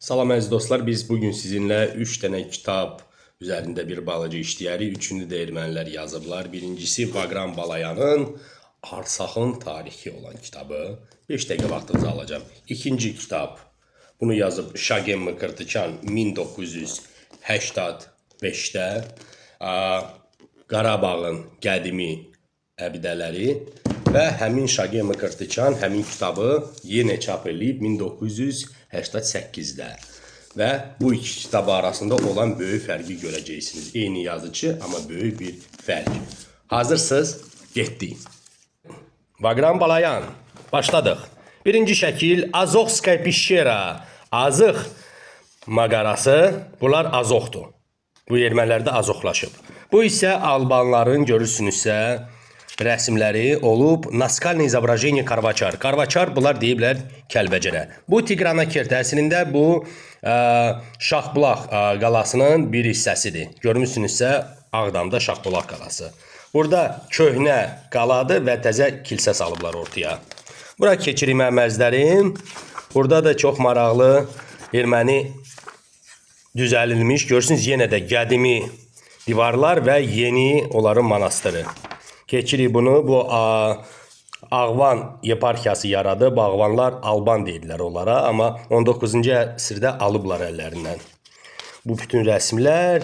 Salam əziz dostlar, biz bugün sizinlə 3 dənə kitab üzərində bir balaca işləyərik. Üçünü də ermənilər yazıblar. Birincisi Baqram Balayanın Arsaxın tarixi olan kitabı. 5 dəqiqə vaxtınızı alacağım. İkinci kitab, bunu yazıb Şagen Mıkırtıkan 1985-də. Qarabağın qədimi əbidələri və həmin Şagen Mıkırtıkan həmin kitabı yenə çap edib 1988-də. Və bu iki kitab arasında olan böyük fərqi görəcəksiniz. Eyni yazıcı, amma böyük bir fərq. Hazırsınız? Getdik. Baqram Balayan. Başladıq. Birinci şəkil Azoxskaya pişera. Azıq mağarası. Bunlar Azoxdur. Bu ermənilərdə azoxlaşıb. Bu isə albanların görürsünüzsə rəsmləri olub. Naskalni izobrazeniya Karvaçar. Karvaçar bunlar deyiblər Kəlbəcərə. Bu Tigranakert əslində bu Şahbulaq qalasının bir hissəsidir. Görmüsünüzsə Ağdamda Şahbulaq qalası. Burada köhnə qaladır və təzə kilsə salıblar ortaya. Bura keçirik məməzlərim. Burada da çox maraqlı erməni düzəlilmiş. Görürsünüz yenə də qədimi divarlar və yeni onların monastırı. Keçirik bunu. Bu Ağvan yeparxiyası yaradı. Bağvanlar Alban deyirlər onlara. Amma 19-cu əsrdə alıblar əllərindən. Bu bütün rəsmlər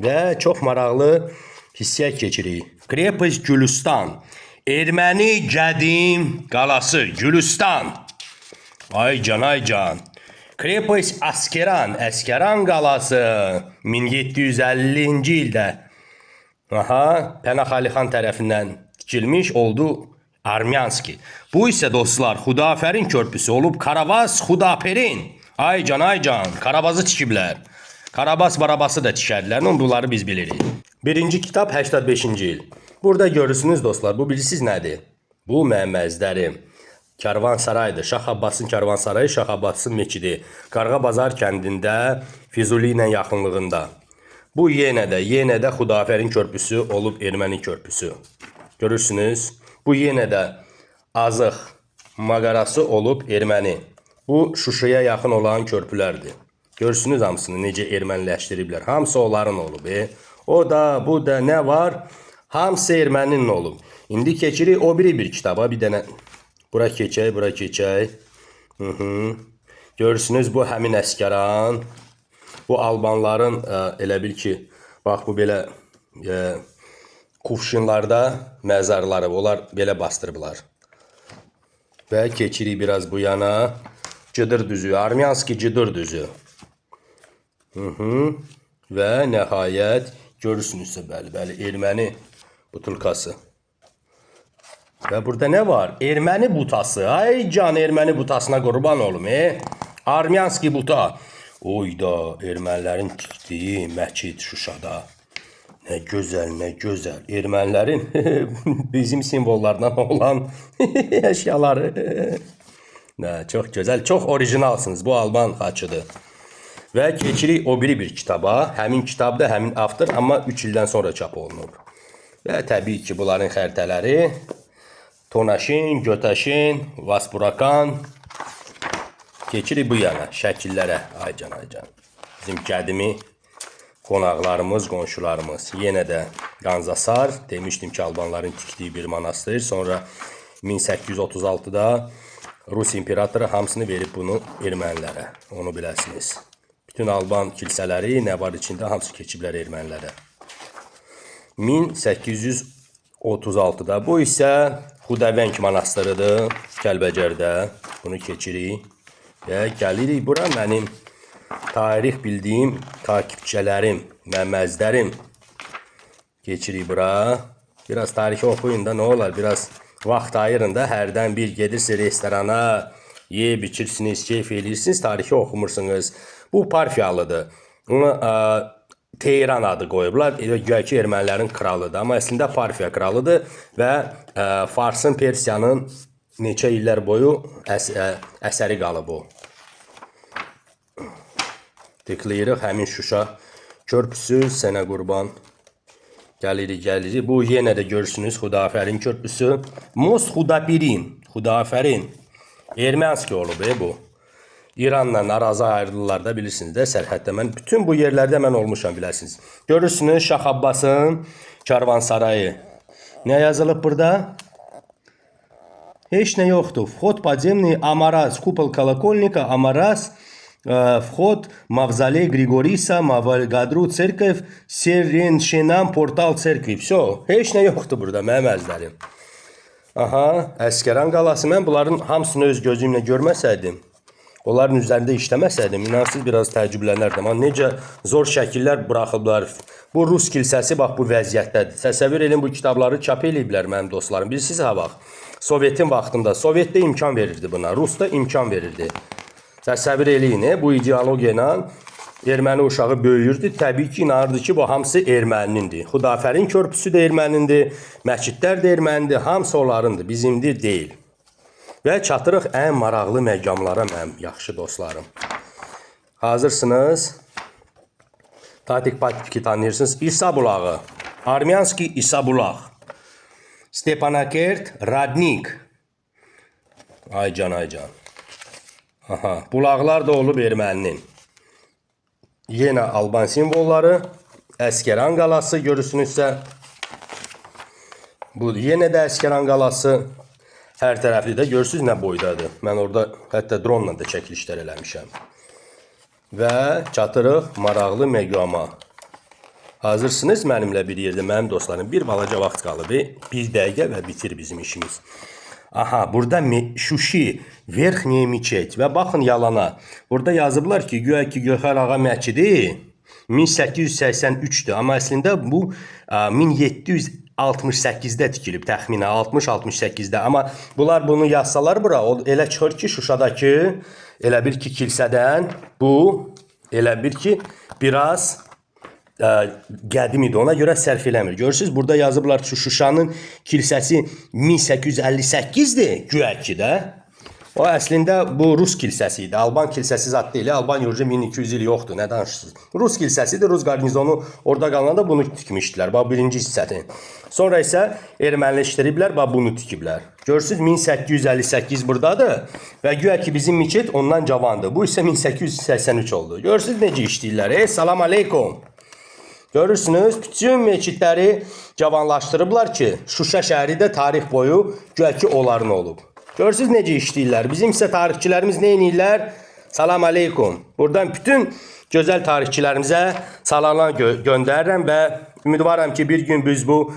və çox maraqlı hissəyə keçirik. Krepes Gülüstan. Erməni qədim qalası Gülüstan. Ay can. Krepes Askeran. Əskeran qalası 1750-ci ildə. Pənah Alixan tərəfindən tikilmiş oldu Armyanski. Bu isə dostlar Xudafərin körpüsü olub Karabas Xudaperin. Ay can. Karabazı tikiblər. Karabas Barabası da tikərlər. Bunları biz bilirik. Birinci kitab 85-ci il. Burada görürsünüz dostlar. Bu bilirsiniz nədir? Bu məməzlərim. Karvansaraydır. Şah Abbasın Karvansarayı, Şah Abbasın meçidi. Qarğabazar kəndində Füzuli ilə yaxınlığında. Bu yenə də Xudafərin körpüsü olub erməni körpüsü. Görürsünüz. Bu yenə də Azıq mağarası olub erməni. Bu Şuşaya yaxın olan körpülərdir. Görürsünüz hamısını necə erməniləşdiriblər. Hamısı onların olub. O da, bu da nə var? Hamısı erməninin olub. İndi keçirik o biri bir kitaba. Bir dənə bura keçək. Görürsünüz bu həmin Əsgəran. Bu Albanların elə bil ki, bax bu belə Kufşinlarda məzarları. Onlar belə bastırıblar. Və keçirik biraz bu yana. Cıdır düzü, Armyanski Cıdır düzü. Və nəhayət görürsünüzsə bəli, erməni butulkası. Və burada nə var? Erməni butası. Ay can, erməni butasına qurban olum. Armyanski buta. Oyda, ermənilərin tikdiyi məscid Şuşada. Nə gözəl. Ermənilərin bizim simvollardan olan əşyaları. Çox gözəl, çox orijinalsınız. Bu Alban xaçıdır. Və keçirik o biri bir kitaba. Həmin kitabda həmin avtor, amma 3 ildən sonra çap olunub. Və təbii ki, bunların xəritələri Tonaşin, Götaşin, Vaspurakan. Keçirik bu yana, şəkillərə. Ay can. Bizim qədimi qonaqlarımız, qonşularımız. Yenə də Qanzasar. Demişdim ki, Albanların tikdiyi bir monastır. Sonra 1836-da Rus imperatoru hamısını verib bunu ermənilərə. Onu biləsiniz. Bütün Alban kilsələri nə var içində hamısı keçiblər ermənilərə. 1836-da. Bu isə Xudavəng monastırıdır Kəlbəcərdə. Bunu keçirik. Və gəlirik bura mənim tarix bildiyim takipçilərim, məməzlərim. Keçirik bura. Biraz tarixi oxuyun da nə olar? Biraz vaxt ayırın da, hərdən bir gedirsiniz restorana, yeyib içirsiniz, keyf edirsiniz, tarixi oxumursunuz. Bu Parfiyalıdır. Bunu Teyran adı qoyublar. Güya ki, ermənilərin kralıdır. Amma əslində Parfiya kralıdır və Farsın, Persiyanın neçə illər boyu əsəri qalıb o. Tıklayırıq həmin Şuşa körpüsü, sənə qurban. Gəlirik. Bu yenə də görürsünüz Xudafərin körpüsü. Mos Xudapirin. Xudafərin. Ermənski olub bu. İranla arazı ayrılırlar da bilirsiniz də sərhəddə. Mən bütün bu yerlərdə mən olmuşam biləsiniz. Görürsünüz Şah Abbasın karvansarayı. Nə yazılıb burada? Heç nə yoxdur. Vход подземный Амарас, купол колокольника, Амарас, вход Мавзолей Григориса, Мавальгадру церковь, Сереншенам portal церкви. Все. Heç nə yoxdur burada mənim əzlərim. Aha, Əskəran qalası. Mən bunların hamısını öz gözümlə görməsəydim, onların üzərində işləməsəydim, inansız biraz təəccüblənərdim. Amma necə zor şəkillər buraxıblar. Bu Rus kilsəsi bax bu vəziyyətdədir. Təsəvvür edin, bu kitabları çap eləyiblər mənim dostlarım. Bilirsiniz ha bax. Sovetin vaxtında. Sovetdə imkan verirdi buna. Rusda imkan verirdi. Təsəvvür eləyin, bu ideologiya ilə erməni uşağı böyüyürdü. Təbii ki, inanırdı ki, bu hamısı ermənindir. Xudafərin körpüsü də ermənindir. Məscidlər də ermənindir. Hamısı onlarındır. Bizimdir deyil. Və çatırıq ən maraqlı məqamlara mənim yaxşı dostlarım. Hazırsınız? Tatik patiki tanıyırsınız. İsa bulağı. Armyanski İsa bulaq. Stepanakert Radnik. Ay can, ay can. Aha, bulaqlar da olub erməninin. Yenə Alban simvolları. Əskəran qalası görürsünüzsə. Bu yenə də Əskəran qalası. Hər tərəfli də görürsünüz nə boydadır. Mən orada hətta dronla da çəkilişlər eləmişəm. Və çatırıq maraqlı məqama. Hazırsınız mənimlə bir yerdə mənim dostlarım. Bir balaca vaxt qalıb. Bir dəqiqə və bitir bizim işimiz. Aha, burada Şuşi, Verxniye Miçet və baxın yalana. Burada yazıblar ki, güya ki Göxəl Ağa məscidi 1883'dür. Amma əslində bu 1768-də tikilib, təxminən 60-68-də. Amma bunlar bunu yazsalar bura, elə çıxır ki, Şuşadakı elə bir ki kilsədən bu elə bir ki biraz qədim idi. Ona görə sərf eləmir. Görürsünüz, burada yazıblar ki, Şuşanın kilsəsi 1858'dir, güya ki də. O əslində bu Rus kilsəsi idi. Alban kilsəsi zat deyil. Alban yurcu 1200 il yoxdur. Nə danışırsınız? Rus kilsəsidir. Rus qarnizonu orada qalanda bunu tikmişdilər. Bax birinci hissəni. Sonra isə erməniləşdiriblər, bax bunu tikiblər. Görürsünüz 1858 buradadır və güya ki bizim miçet ondan cavandır. Bu isə 1883 oldu. Görürsünüz necə işləyirlər. Salam aleykum. Görürsünüz, bütün meçidləri cavanlaşdırıblar ki, Şuşa şəhəri də tarix boyu güya ki onların olub. Görürsünüz necə işləyirlər. Bizim isə tarixçilərimiz nə edirlər? Salam aleykum. Buradan bütün gözəl tarixçilərimizə salamlar göndərirəm və ümidvaram ki, bir gün biz bu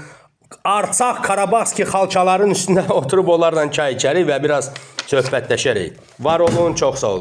Artsaq, Qarabağski xalçaların üstündə oturub onlarla çay içərik və biraz söhbətləşərik. Var olun, çox sağ olun.